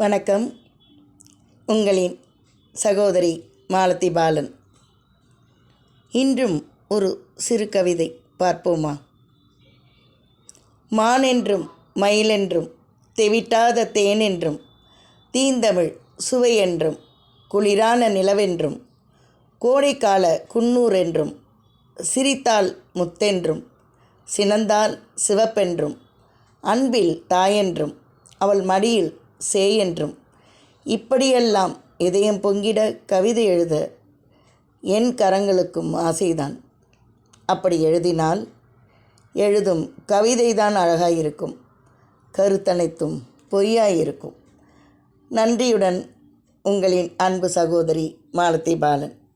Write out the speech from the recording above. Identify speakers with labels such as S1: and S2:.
S1: வணக்கம். உங்களின் சகோதரி மாலதி பாலன். இன்றும் ஒரு சிறு கவிதை பார்ப்போமா? மானென்றும் மயிலென்றும் தெவிட்டாத தேனென்றும் தீந்தமிழ் சுவையென்றும் குளிரான நிலவென்றும் கோடைக்கால குன்னூரென்றும் சிரித்தால் முத்தென்றும் சினந்தால் சிவப்பென்றும் அன்பில் தாயென்றும் அவள் மடியில் சேயென்றும் இப்படியெல்லாம் இதயம் பொங்கிட கவிதை எழுத என் கரங்களுக்கும் ஆசைதான். அப்படி எழுதினால் எழுதும் கவிதைதான் அழகாயிருக்கும், கருத்தனைத்தும் பொய்யாயிருக்கும். நன்றியுடன் உங்களின் அன்பு சகோதரி மாலதி பாலன்.